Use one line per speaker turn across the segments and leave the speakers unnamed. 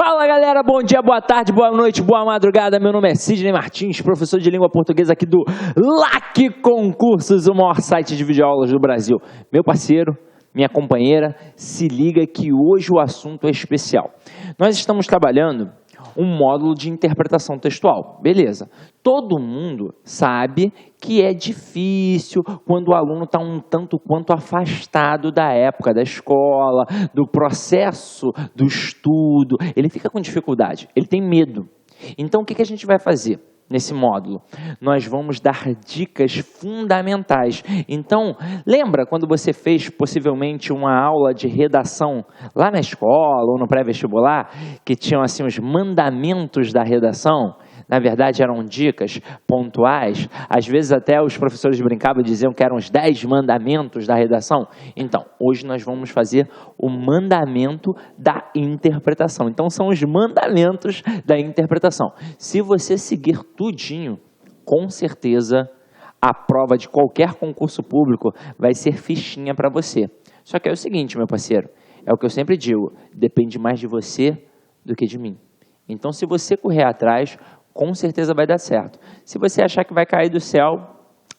Fala galera, bom dia, boa tarde, boa noite, boa madrugada. Meu nome é Sidney Martins, professor de língua portuguesa aqui do LAC Concursos, o maior site de videoaulas do Brasil. Meu parceiro, minha companheira, se liga que hoje o assunto é especial. Nós estamos trabalhando um módulo de interpretação textual, beleza. Todo mundo sabe que é difícil quando o aluno está um tanto quanto afastado da época da escola, do processo do estudo. Ele fica com dificuldade, ele tem medo. Então, o que a gente vai fazer nesse módulo? Nós vamos dar dicas fundamentais. Então, lembra quando você fez possivelmente uma aula de redação lá na escola ou no pré-vestibular, que tinham assim os mandamentos da redação? Na verdade, eram dicas pontuais. Às vezes até os professores brincavam e diziam que eram os 10 mandamentos da redação. Então, hoje nós vamos fazer o mandamento da interpretação. Então, são os mandamentos da interpretação. Se você seguir tudinho, com certeza, a prova de qualquer concurso público vai ser fichinha para você. Só que é o seguinte, meu parceiro, é o que eu sempre digo, depende mais de você do que de mim. Então, se você correr atrás, com certeza vai dar certo. Se você achar que vai cair do céu,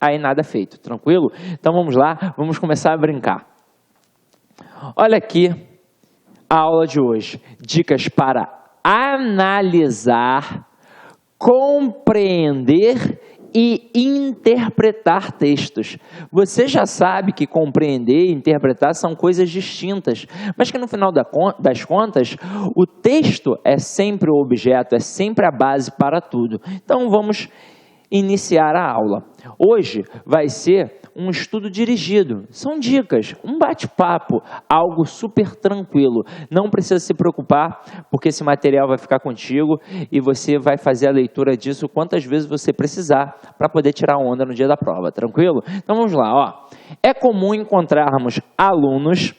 aí nada feito, tranquilo? Então vamos lá, vamos começar a brincar. Olha aqui a aula de hoje. Dicas para analisar, compreender e interpretar textos. Você já sabe que compreender e interpretar são coisas distintas, mas que no final das contas, o texto é sempre o objeto, é sempre a base para tudo. Então vamos iniciar a aula. Hoje vai ser um estudo dirigido. São dicas, um bate-papo, algo super tranquilo. Não precisa se preocupar, porque esse material vai ficar contigo e você vai fazer a leitura disso quantas vezes você precisar para poder tirar onda no dia da prova, tranquilo? Então vamos lá, ó. É comum encontrarmos alunos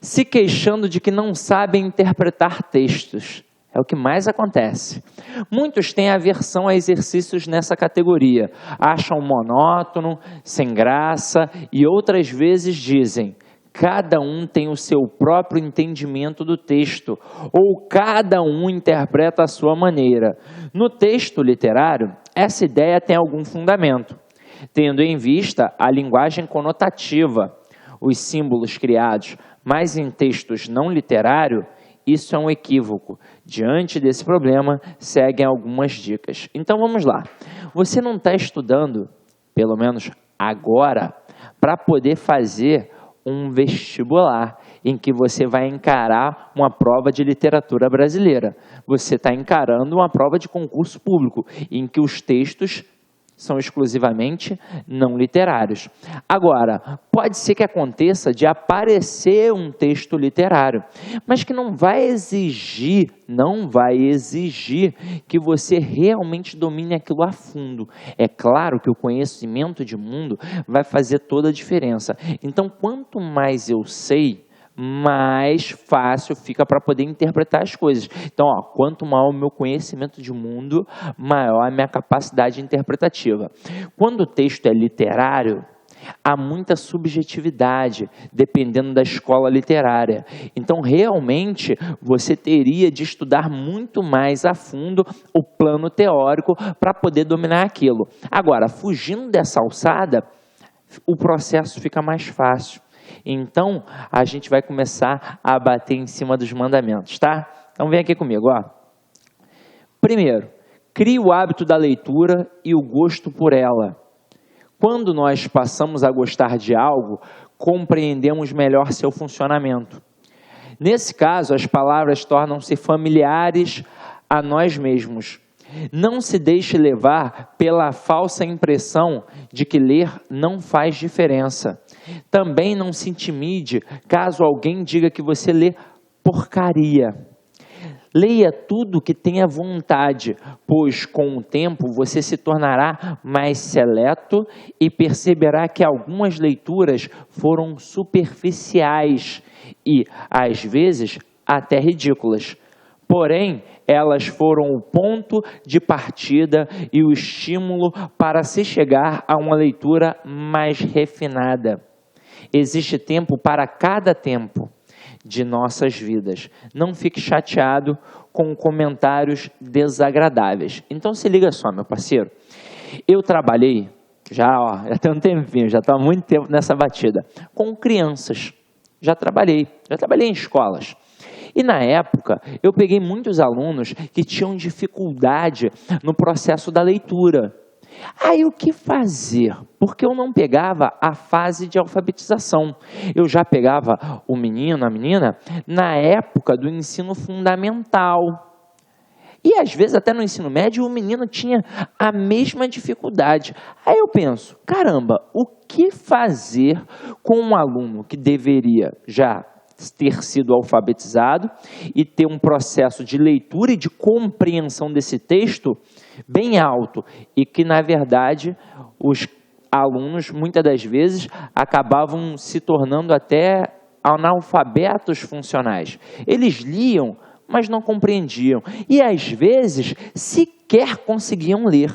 se queixando de que não sabem interpretar textos. É o que mais acontece. Muitos têm aversão a exercícios nessa categoria. Acham monótono, sem graça e outras vezes dizem: cada um tem o seu próprio entendimento do texto ou cada um interpreta a sua maneira. No texto literário, essa ideia tem algum fundamento, tendo em vista a linguagem conotativa, os símbolos criados, mas em textos não literários, isso é um equívoco. Diante desse problema, seguem algumas dicas. Então vamos lá. Você não está estudando, pelo menos agora, para poder fazer um vestibular em que você vai encarar uma prova de literatura brasileira. Você está encarando uma prova de concurso público, em que os textos são exclusivamente não literários. Agora, pode ser que aconteça de aparecer um texto literário, mas que não vai exigir que você realmente domine aquilo a fundo. É claro que o conhecimento de mundo vai fazer toda a diferença. Então, quanto mais eu sei, mais fácil fica para poder interpretar as coisas. Então, ó, quanto maior o meu conhecimento de mundo, maior a minha capacidade interpretativa. Quando o texto é literário, há muita subjetividade, dependendo da escola literária. Então, realmente, você teria de estudar muito mais a fundo o plano teórico para poder dominar aquilo. Agora, fugindo dessa alçada, o processo fica mais fácil. Então, a gente vai começar a bater em cima dos mandamentos, tá? Então, vem aqui comigo, ó. Primeiro, crie o hábito da leitura e o gosto por ela. Quando nós passamos a gostar de algo, compreendemos melhor seu funcionamento. Nesse caso, as palavras tornam-se familiares a nós mesmos. Não se deixe levar pela falsa impressão de que ler não faz diferença. Também não se intimide caso alguém diga que você lê porcaria. Leia tudo que tenha vontade, pois com o tempo você se tornará mais seleto e perceberá que algumas leituras foram superficiais e, às vezes, até ridículas. Porém, elas foram o ponto de partida e o estímulo para se chegar a uma leitura mais refinada. Existe tempo para cada tempo. de nossas vidas. Não fique chateado com comentários desagradáveis. Então se liga só, meu parceiro. Eu trabalhei, já tem um tempinho, já estou há muito tempo nessa batida, com crianças. Já trabalhei em escolas. E na época, eu peguei muitos alunos que tinham dificuldade no processo da leitura. Aí o que fazer? Porque eu não pegava a fase de alfabetização. Eu já pegava o menino, a menina, na época do ensino fundamental. E às vezes até no ensino médio o menino tinha a mesma dificuldade. Aí eu penso, caramba, o que fazer com um aluno que deveria já ter sido alfabetizado e ter um processo de leitura e de compreensão desse texto bem alto e que, na verdade, os alunos, muitas das vezes, acabavam se tornando até analfabetos funcionais. Eles liam, mas não compreendiam e, às vezes, sequer conseguiam ler.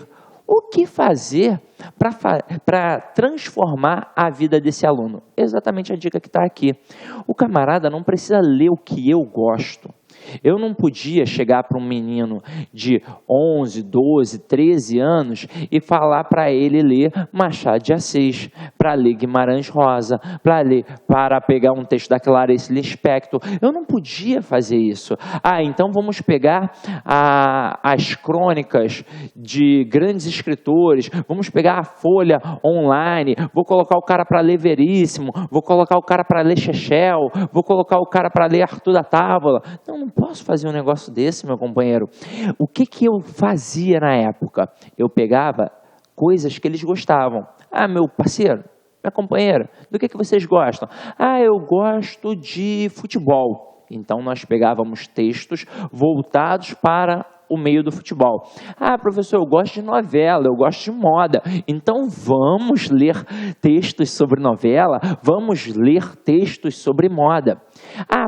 O que fazer para transformar a vida desse aluno? Exatamente a dica que está aqui. O camarada não precisa ler o que eu gosto. Eu não podia chegar para um menino de 11, 12, 13 anos e falar para ele ler Machado de Assis, para ler Guimarães Rosa, para pegar um texto da Clarice Lispector. Eu não podia fazer isso. Então vamos pegar as crônicas de grandes escritores, vamos pegar a Folha online, vou colocar o cara para ler Veríssimo, vou colocar o cara para ler Chechel, vou colocar o cara para ler Arthur da Távola. Não posso fazer um negócio desse, meu companheiro. O que eu fazia na época? Eu pegava coisas que eles gostavam. Meu parceiro, minha companheira, do que vocês gostam? Eu gosto de futebol. Então, nós pegávamos textos voltados para o meio do futebol. Professor, eu gosto de novela, eu gosto de moda. Então, vamos ler textos sobre novela, vamos ler textos sobre moda.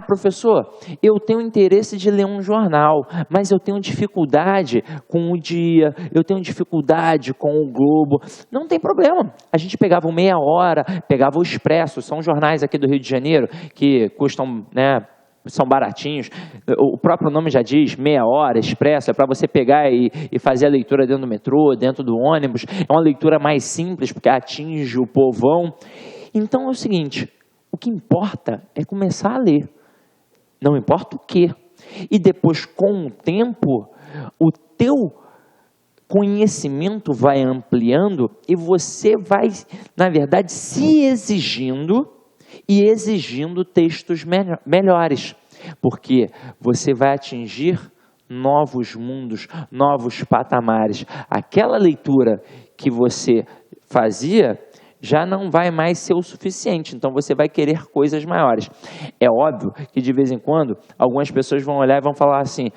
Professor, eu tenho interesse de ler um jornal, mas eu tenho dificuldade com o Dia, eu tenho dificuldade com o Globo. Não tem problema. A gente pegava o Meia Hora, pegava o Expresso, são jornais aqui do Rio de Janeiro que custam, são baratinhos. O próprio nome já diz, Meia Hora, Expresso, é para você pegar e fazer a leitura dentro do metrô, dentro do ônibus. É uma leitura mais simples, porque atinge o povão. Então é o seguinte, o que importa é começar a ler. Não importa o quê. E depois, com o tempo, o teu conhecimento vai ampliando e você vai, na verdade, se exigindo e exigindo textos melhores, porque você vai atingir novos mundos, novos patamares. Aquela leitura que você fazia já não vai mais ser o suficiente, então você vai querer coisas maiores. É óbvio que de vez em quando algumas pessoas vão olhar e vão falar assim,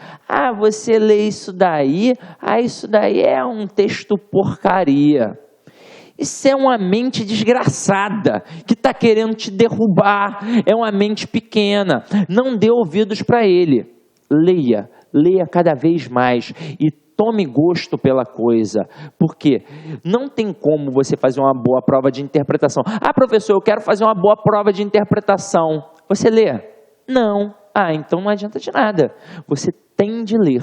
você lê isso daí, isso daí é um texto porcaria. Isso é uma mente desgraçada que está querendo te derrubar, é uma mente pequena. Não dê ouvidos para ele. Leia cada vez mais e tome gosto pela coisa. Porque não tem como você fazer uma boa prova de interpretação. Professor, eu quero fazer uma boa prova de interpretação. Você lê? Não. Então não adianta de nada. Você tem de ler.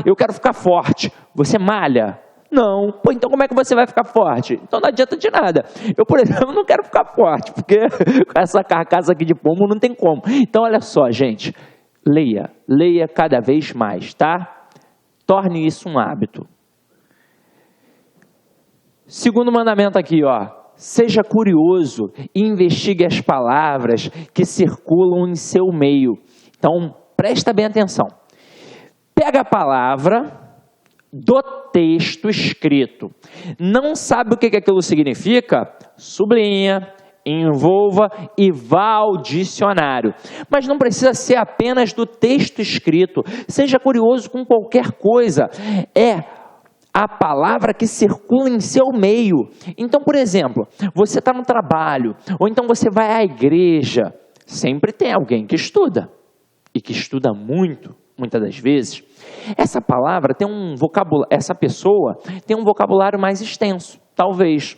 Eu quero ficar forte. Você malha? Não. Então como é que você vai ficar forte? Então não adianta de nada. Eu, por exemplo, não quero ficar forte, porque com essa carcaça aqui de pombo não tem como. Então olha só, gente, leia cada vez mais, tá? Torne isso um hábito. Segundo mandamento aqui, seja curioso e investigue as palavras que circulam em seu meio. Então, presta bem atenção. Pega a palavra do texto escrito. Não sabe o que aquilo significa? Sublinha, envolva e vá ao dicionário. Mas não precisa ser apenas do texto escrito. Seja curioso com qualquer coisa. É a palavra que circula em seu meio. Então, por exemplo, você está no trabalho, ou então você vai à igreja. Sempre tem alguém que estuda, e que estuda muito, muitas das vezes. Essa palavra tem essa pessoa tem um vocabulário mais extenso, talvez.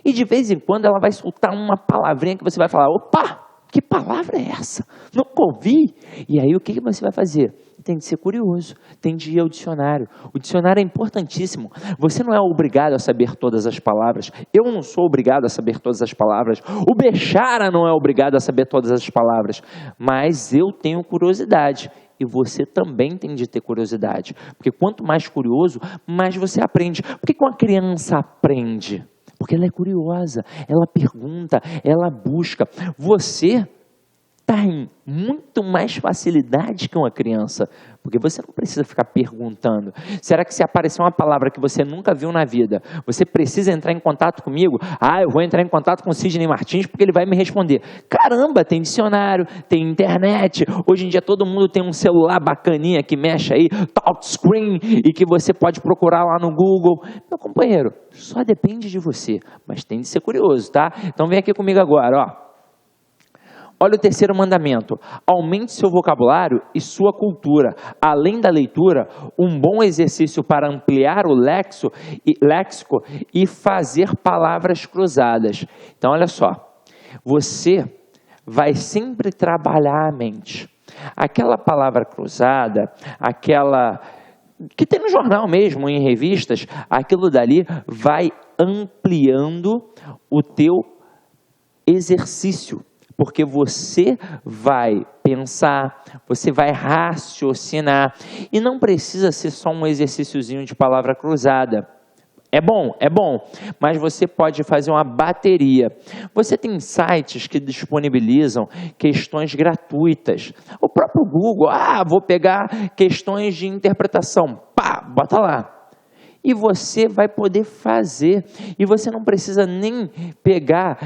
E de vez em quando ela vai soltar uma palavrinha que você vai falar, opa, que palavra é essa? Nunca ouvi. E aí o que você vai fazer? Tem de ser curioso, tem de ir ao dicionário. O dicionário é importantíssimo. Você não é obrigado a saber todas as palavras. Eu não sou obrigado a saber todas as palavras. O Bechara não é obrigado a saber todas as palavras. Mas eu tenho curiosidade. E você também tem de ter curiosidade. Porque quanto mais curioso, mais você aprende. Por que uma criança aprende? Porque ela é curiosa, ela pergunta, ela busca. Você tem muito mais facilidade que uma criança, porque você não precisa ficar perguntando. Será que se aparecer uma palavra que você nunca viu na vida, você precisa entrar em contato comigo? Eu vou entrar em contato com o Sidney Martins porque ele vai me responder. Caramba, tem dicionário, tem internet. Hoje em dia todo mundo tem um celular bacaninha que mexe aí, touchscreen, e que você pode procurar lá no Google. Meu companheiro, só depende de você, mas tem de ser curioso, tá? Então vem aqui comigo agora, ó. Olha o terceiro mandamento. Aumente seu vocabulário e sua cultura. Além da leitura, um bom exercício para ampliar o léxico e fazer palavras cruzadas. Então, olha só. Você vai sempre trabalhar a mente. Aquela palavra cruzada, aquela que tem no jornal mesmo, em revistas, aquilo dali vai ampliando o teu exercício. Porque você vai pensar, você vai raciocinar. E não precisa ser só um exercíciozinho de palavra cruzada. É bom, mas você pode fazer uma bateria. Você tem sites que disponibilizam questões gratuitas. O próprio Google, vou pegar questões de interpretação. Bota lá. E você vai poder fazer. E você não precisa nem pegar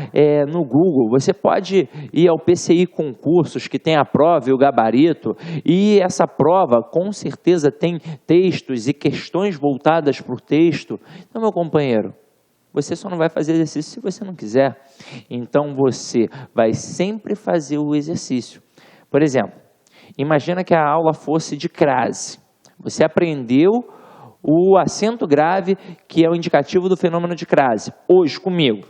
no Google. Você pode ir ao PCI Concursos, que tem a prova e o gabarito. E essa prova, com certeza, tem textos e questões voltadas para o texto. Então, meu companheiro, você só não vai fazer exercício se você não quiser. Então, você vai sempre fazer o exercício. Por exemplo, imagina que a aula fosse de crase. Você aprendeu o acento grave, que é o indicativo do fenômeno de crase, hoje comigo.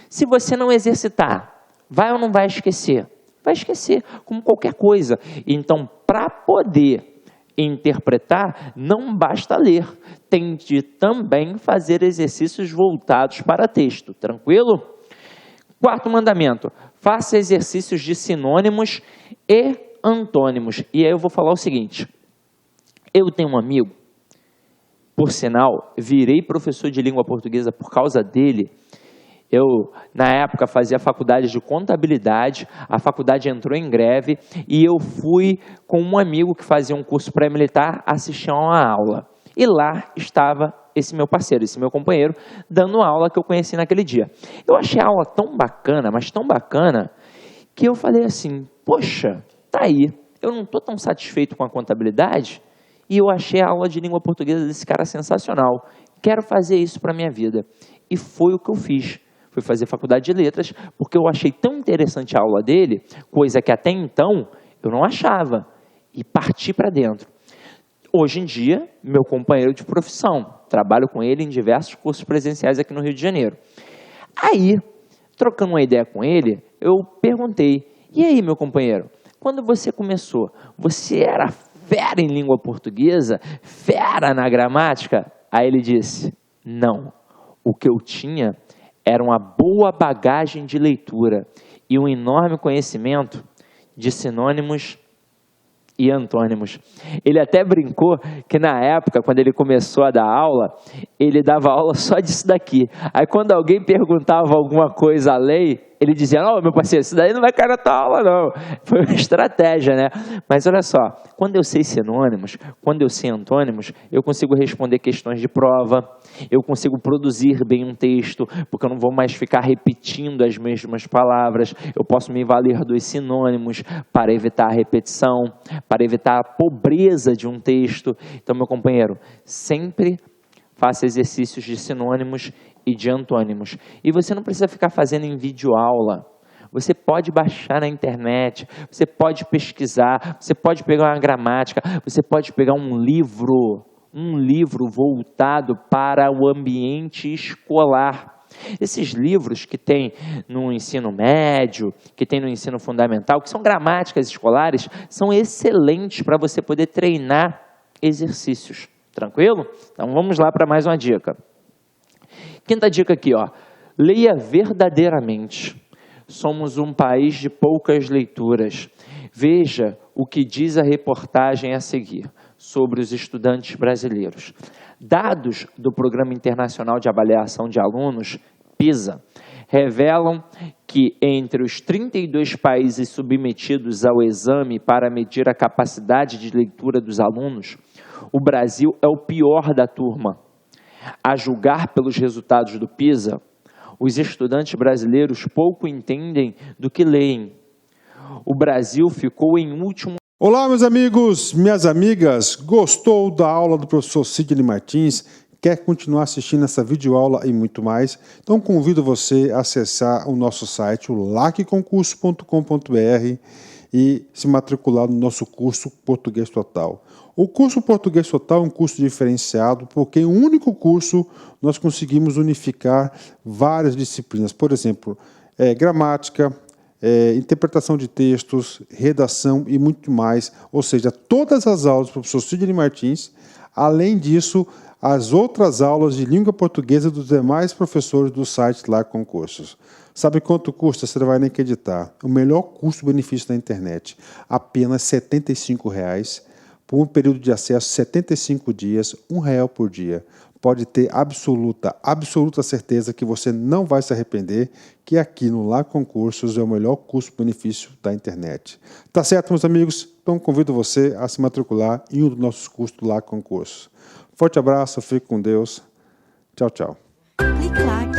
Se você não exercitar, vai ou não vai esquecer? Vai esquecer, como qualquer coisa. Então, para poder interpretar, não basta ler. Tem de também fazer exercícios voltados para texto. Tranquilo? Quarto mandamento, faça exercícios de sinônimos e antônimos. E aí eu vou falar o seguinte, eu tenho um amigo, por sinal, virei professor de língua portuguesa por causa dele. Eu, na época, fazia faculdade de contabilidade, a faculdade entrou em greve e eu fui com um amigo que fazia um curso pré-militar assistir a uma aula. E lá estava esse meu parceiro, esse meu companheiro, dando aula que eu conheci naquele dia. Eu achei a aula tão bacana, mas tão bacana, que eu falei assim, poxa, tá aí, eu não estou tão satisfeito com a contabilidade, e eu achei a aula de língua portuguesa desse cara sensacional. Quero fazer isso para a minha vida. E foi o que eu fiz. Fui fazer faculdade de letras, porque eu achei tão interessante a aula dele, coisa que até então eu não achava. E parti para dentro. Hoje em dia, meu companheiro de profissão. Trabalho com ele em diversos cursos presenciais aqui no Rio de Janeiro. Aí, trocando uma ideia com ele, eu perguntei, e aí, meu companheiro, quando você começou, você era fera em língua portuguesa, fera na gramática? Aí ele disse, não, o que eu tinha era uma boa bagagem de leitura e um enorme conhecimento de sinônimos e antônimos. Ele até brincou que na época, quando ele começou a dar aula, ele dava aula só disso daqui. Aí quando alguém perguntava alguma coisa além, ele dizia, não, meu parceiro, isso daí não vai cair na tua aula, não. Foi uma estratégia, né? Mas olha só, quando eu sei sinônimos, quando eu sei antônimos, eu consigo responder questões de prova, eu consigo produzir bem um texto, porque eu não vou mais ficar repetindo as mesmas palavras, eu posso me valer dos sinônimos para evitar a repetição, para evitar a pobreza de um texto. Então, meu companheiro, sempre faça exercícios de sinônimos e de antônimos. E você não precisa ficar fazendo em videoaula. Você pode baixar na internet, você pode pesquisar, você pode pegar uma gramática, você pode pegar um livro voltado para o ambiente escolar. Esses livros que tem no ensino médio, que tem no ensino fundamental, que são gramáticas escolares, são excelentes para você poder treinar exercícios. Tranquilo? Então vamos lá para mais uma dica. Quinta dica aqui, ó. Leia verdadeiramente. Somos um país de poucas leituras. Veja o que diz a reportagem a seguir sobre os estudantes brasileiros. Dados do Programa Internacional de Avaliação de Alunos, PISA, revelam que entre os 32 países submetidos ao exame para medir a capacidade de leitura dos alunos, o Brasil é o pior da turma. A julgar pelos resultados do PISA, os estudantes brasileiros pouco entendem do que leem. O Brasil ficou em último.
Olá, meus amigos, minhas amigas. Gostou da aula do professor Sidney Martins? Quer continuar assistindo essa videoaula e muito mais? Então convido você a acessar o nosso site, o lacconcurso.com.br, e se matricular no nosso curso Português Total. O curso Português Total é um curso diferenciado porque em um único curso nós conseguimos unificar várias disciplinas. Por exemplo, gramática, interpretação de textos, redação e muito mais. Ou seja, todas as aulas do professor Sidney Martins, além disso, as outras aulas de língua portuguesa dos demais professores do site lá Concursos. Sabe quanto custa? Você não vai nem acreditar. O melhor custo-benefício da internet, apenas R$ 75,00, por um período de acesso 75 dias, R$1 por dia. Pode ter absoluta certeza que você não vai se arrepender, que aqui no Lá Concursos é o melhor custo-benefício da internet. Tá certo, meus amigos? Então convido você a se matricular em um dos nossos cursos do Lá Concursos. Forte abraço, fique com Deus. Tchau, tchau.
Clique lá.